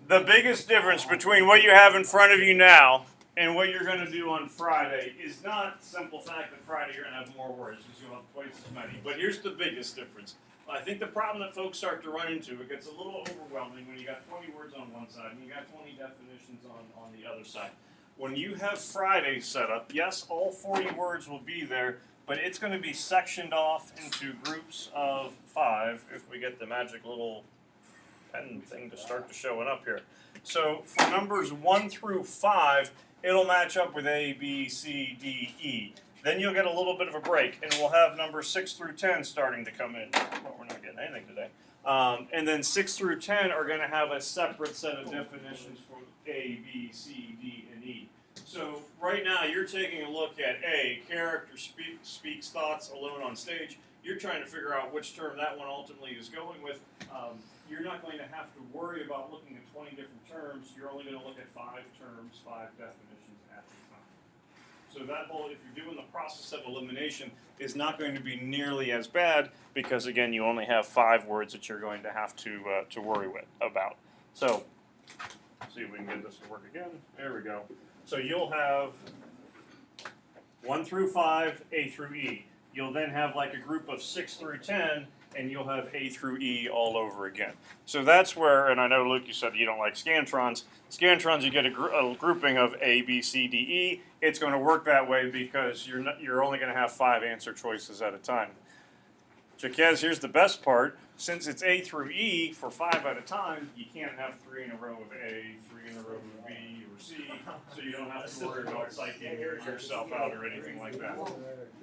The biggest difference between what you have in front of you now and what you're going to do on Friday is not the simple fact that Friday you're going to have more words because you'll have twice as many. But here's the biggest difference. I think the problem that folks start to run into, it gets a little overwhelming when you got 20 words on one side and you got 20 definitions on the other side. When you have Friday set up, yes, all 40 words will be there, but it's going to be sectioned off into groups of 5 if we get the magic little pen thing to start to showing up here. So for numbers 1 through 5, it'll match up with A, B, C, D, E. Then you'll get a little bit of a break, and we'll have numbers 6 through 10 starting to come in. Well, we're not getting anything today. And then 6 through 10 are going to have a separate set of definitions for A, B, C, D, and E. So right now you're taking a look at A, character speaks thoughts alone on stage. You're trying to figure out which term that one ultimately is going with. You're not going to have to worry about looking at 20 different terms. You're only going to look at 5 terms, 5 definitions at a time. So that whole, if you're doing the process of elimination, is not going to be nearly as bad because, again, you only have 5 words that you're going to have to worry about. So, see if we can get this to work again. There we go. So you'll have 1 through 5, A through E. You'll then have like a group of 6 through 10, and you'll have A through E all over again. So that's where, and I know, Luke, you said you don't like Scantrons. Scantrons, you get a grouping of A, B, C, D, E. It's going to work that way because you're only going to have 5 answer choices at a time. Jaquez, here's the best part. Since it's A through E for 5 at a time, you can't have 3 in a row of A, 3 in a row of B or C, so you don't have to worry about psyching yourself out or anything like that.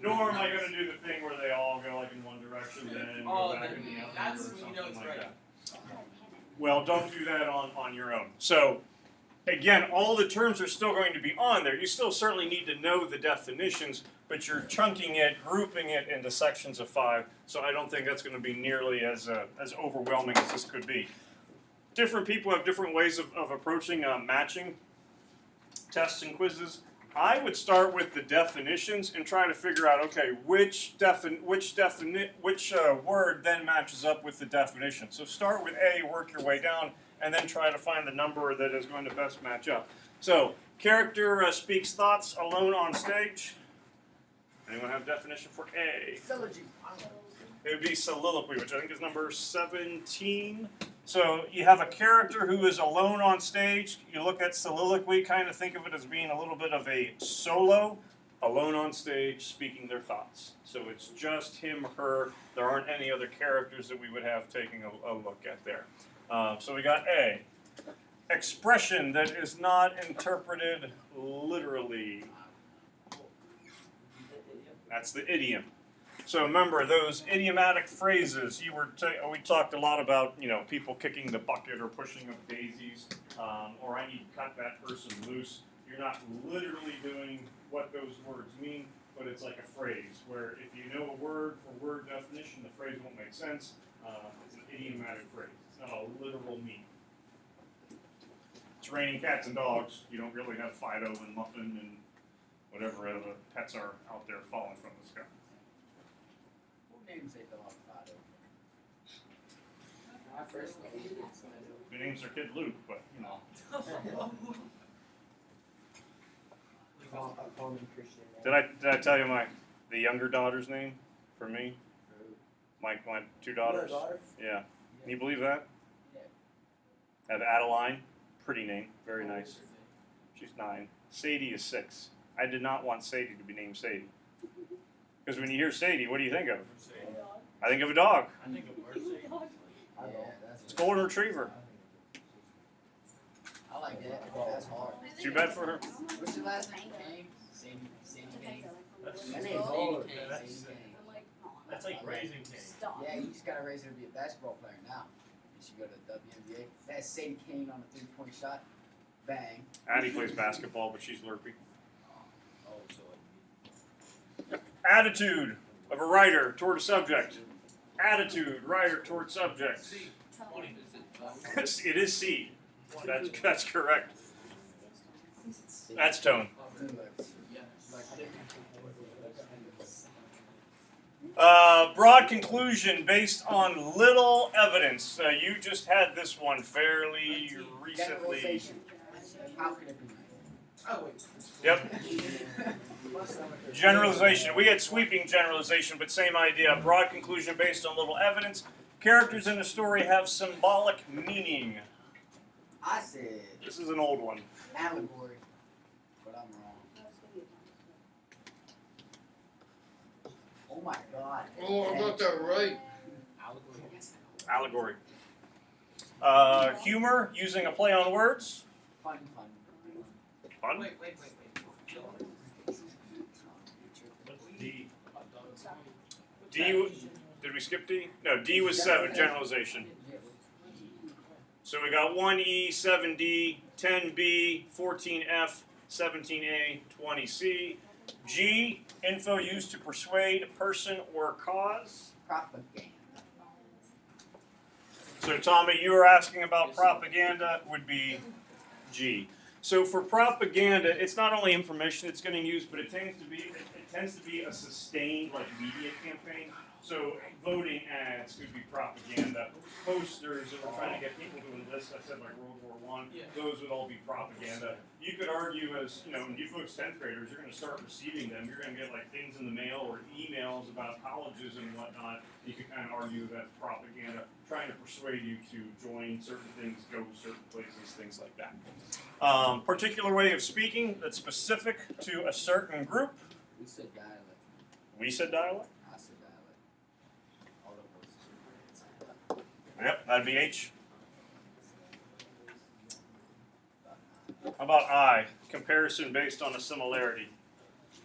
Nor am I going to do the thing where they all go like in one direction, then go back in the other, or something like that. Well, don't do that on your own. So, again, all the terms are still going to be on there. You still certainly need to know the definitions, but you're chunking it, grouping it into sections of 5. So I don't think that's going to be nearly as overwhelming as this could be. Different people have different ways of approaching matching tests and quizzes. I would start with the definitions and try to figure out, okay, which word then matches up with the definition. So start with A, work your way down, and then try to find the number that is going to best match up. So, character speaks thoughts alone on stage. Anyone have a definition for A? It would be soliloquy, which I think is number 17. So you have a character who is alone on stage. You look at soliloquy, kind of think of it as being a little bit of a solo, alone on stage, speaking their thoughts. So it's just him or her. There aren't any other characters that we would have taking a look at there. So we got A. Expression that is not interpreted literally. That's the idiom. So remember those idiomatic phrases. We talked a lot about people kicking the bucket or pushing up daisies, or I need to cut that person loose. You're not literally doing what those words mean, but it's like a phrase where if you know a word for word definition, the phrase won't make sense. It's an idiomatic phrase. It's not a literal meaning. It's raining cats and dogs. You don't really have Fido and Muffin and whatever other pets are out there falling from the sky. What names they belong to Fido? He names their kid Luke, but Did I tell you the younger daughter's name for me? My 2 daughters. Yeah. Can you believe that? Yeah. I have Adeline, pretty name, very nice. She's 9. Sadie is 6. I did not want Sadie to be named Sadie. Because when you hear Sadie, what do you think of? I think of a dog. I think of Mercy. It's a golden retriever. I like that. That's hard. Too bad for her. What's your last name? Kane? Sandy Kane. That name's old. Sadie Kane. That's like raising Kane. Yeah, you just gotta raise her to be a basketball player now. You should go to the WNBA. That's Sadie Kane on a 3-point shot. Bang. Addie plays basketball, but she's lurpy. Oh, so Attitude of a writer toward a subject. Attitude, writer toward subject. It is C. That's correct. That's tone. Broad conclusion based on little evidence. You just had this one fairly recently. Generalization. How could it be? Oh, wait. Yep. Generalization. We had sweeping generalization, but same idea. Broad conclusion based on little evidence. Characters in the story have symbolic meaning. I said This is an old one. allegory, but I'm wrong. Oh my God. Oh, I got that right. Allegory. Humor using a play on words. Fun. Fun. Wait. D. D. Did we skip D? No, D was 7, generalization. So we got 1E, 7D, 10B, 14F, 17A, 20C. G, info used to persuade person or cause. Propaganda. So Tommy, you were asking about propaganda, would be G. So for propaganda, it's not only information that's getting used, but it tends to be a sustained like media campaign. So voting ads could be propaganda. Posters that we're trying to get people to enlist, I said like World War I, those would all be propaganda. You could argue as, when you folks 10th graders, you're going to start receiving them. You're going to get like things in the mail or emails about colleges and whatnot. You could kind of argue that's propaganda, trying to persuade you to join certain things, go to certain places, things like that. Particular way of speaking that's specific to a certain group. We said dialect. We said dialect. I said dialect. All of us. Yep, that'd be H. How about I? Comparison based on a similarity.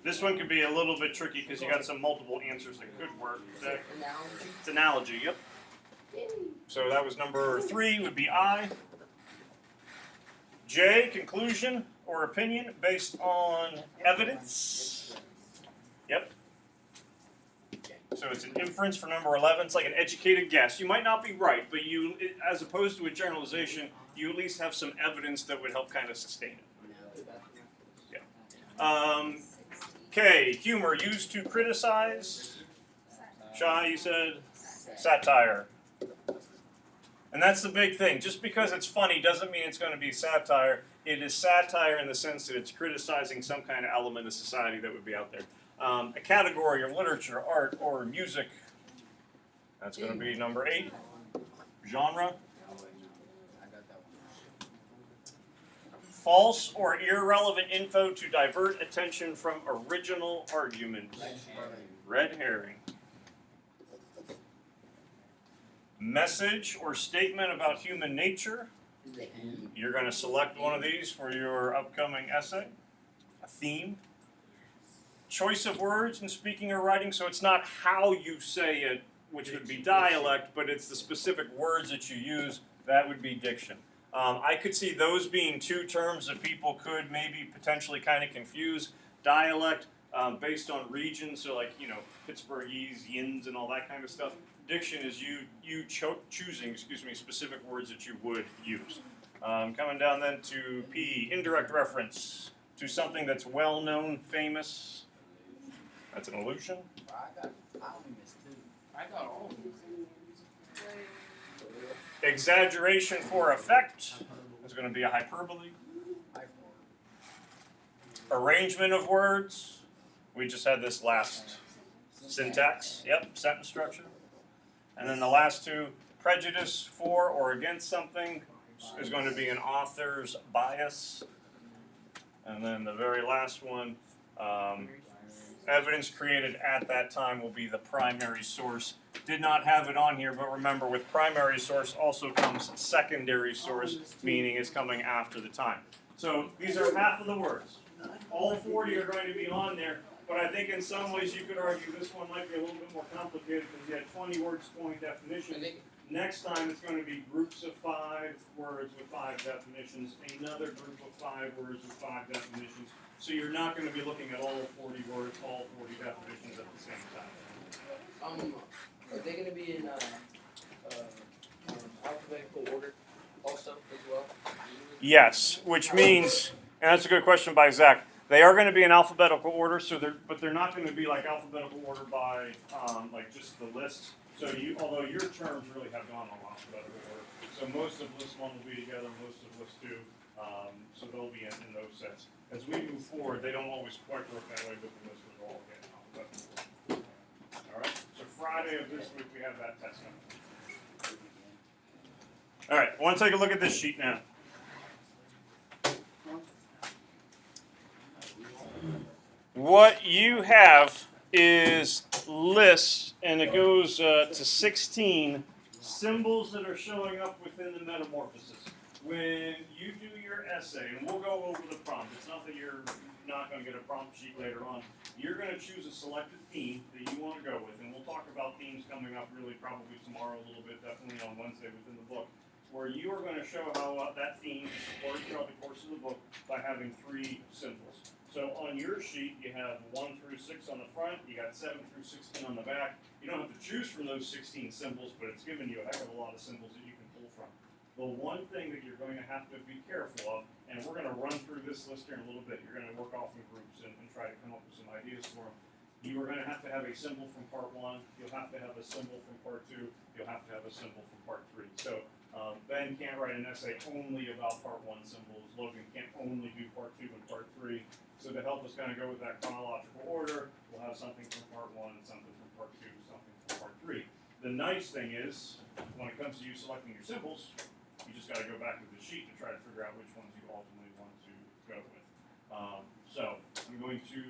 This one could be a little bit tricky because you got some multiple answers that could work. It's analogy, yep. So that was number 3, would be I. J, conclusion or opinion based on evidence. Yep. So it's an inference for number 11. It's like an educated guess. You might not be right, but as opposed to a generalization, you at least have some evidence that would help kind of sustain it. Yeah. K, humor used to criticize. Shai, you said satire. And that's the big thing. Just because it's funny doesn't mean it's going to be satire. It is satire in the sense that it's criticizing some kind of element of society that would be out there. A category of literature, art, or music. That's going to be number 8. Genre. False or irrelevant info to divert attention from original argument. Red herring. Message or statement about human nature. You're going to select one of these for your upcoming essay. A theme. Choice of words in speaking or writing, so it's not how you say it, which would be dialect, but it's the specific words that you use, that would be diction. I could see those being 2 terms that people could maybe potentially kind of confuse. Dialect based on region, so like, Pittsburghese, yins, and all that kind of stuff. Diction is you choosing, specific words that you would use. Coming down then to P, indirect reference to something that's well-known, famous. That's an illusion. I only missed 2. I got all of them. Exaggeration for effect is going to be a hyperbole. Arrangement of words. We just had this last. Syntax. Yep, sentence structure. And then the last 2, prejudice for or against something is going to be an author's bias. And then the very last one, evidence created at that time will be the primary source. Did not have it on here, but remember with primary source also comes secondary source, meaning it's coming after the time. So these are half of the words. All 40 are going to be on there, but I think in some ways you could argue this one might be a little bit more complicated because you had 20 words, 20 definitions. Next time it's going to be groups of 5 words with 5 definitions, another group of 5 words with 5 definitions. So you're not going to be looking at all 40 words, all 40 definitions at the same time. Are they going to be in alphabetical order also as well? Yes, which means, and that's a good question by Zach, They are going to be in alphabetical order, but they're not going to be like alphabetical order by like just the lists. So although your terms really have gone on alphabetical order, so most of list 1 will be together, most of list 2, so they'll be in those sets. As we move forward, they don't always quite work that way, but the list will all get in alphabetical order. All right. So Friday of this week we have that test coming. All right. I want to take a look at this sheet now. What you have is lists, and it goes to 16 symbols that are showing up within the metamorphosis. When you do your essay, and we'll go over the prompt, it's not that you're not going to get a prompt sheet later on. You're going to choose a selected theme that you want to go with, and we'll talk about themes coming up really probably tomorrow a little bit, definitely on Wednesday within the book, where you are going to show how that theme is supported throughout the course of the book by having 3 symbols. So on your sheet, you have 1 through 6 on the front, you got 7 through 16 on the back. You don't have to choose from those 16 symbols, but it's giving you a heck of a lot of symbols that you can pull from. The one thing that you're going to have to be careful of, and we're going to run through this list here in a little bit, you're going to work off in groups and try to come up with some ideas for them. You are going to have a symbol from part 1, you'll have to have a symbol from part 2, you'll have to have a symbol from part 3. So Ben can't write an essay only about part 1 symbols, Logan can't only do part 2 and part 3. So to help us kind of go with that chronological order, we'll have something from part 1, something from part 2, something from part 3. The nice thing is, when it comes to you selecting your symbols, you just got to go back to the sheet to try to figure out which ones you ultimately want to go with. So I'm going to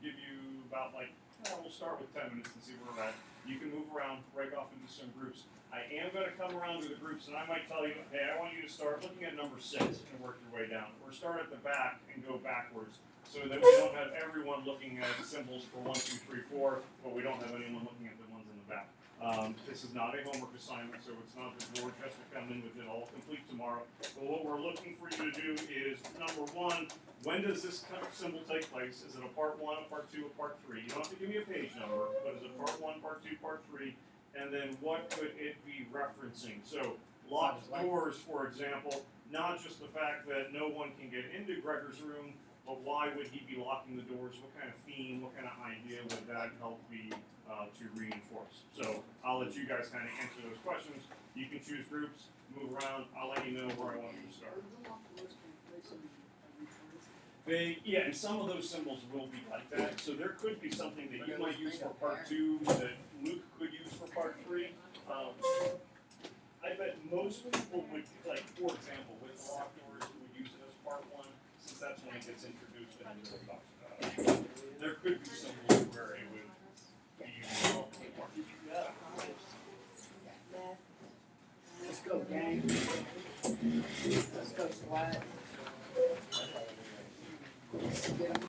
give you about we'll start with 10 minutes and see where we're at. You can move around, break off into some groups. I am going to come around to the groups, and I might tell you, hey, I want you to start looking at number 6 and work your way down. Or start at the back and go backwards, so that we don't have everyone looking at symbols for 1, 2, 3, 4, but we don't have anyone looking at the ones in the back. This is not a homework assignment, so it's not that George has to come in with it all complete tomorrow. But what we're looking for you to do is, number 1, when does this kind of symbol take place? Is it a part 1, a part 2, a part 3? You don't have to give me a page number, but is it part 1, part 2, part 3? And then what could it be referencing? So locked doors, for example, not just the fact that no one can get into Gregor's room, but why would he be locking the doors? What kind of theme, what kind of idea would that help be to reinforce? So I'll let you guys kind of answer those questions. You can choose groups, move around. I'll let you know where I want you to start. And some of those symbols will be like that. So there could be something that you might use for part 2 that Luke could use for part 3. I bet most people would, for example, with lock doors, would use it as part 1, since that's when it gets introduced and it really talks about it. There could be symbols where it would be used as part 2. Let's go, gang. Let's go, SWAT. Let's get 'em.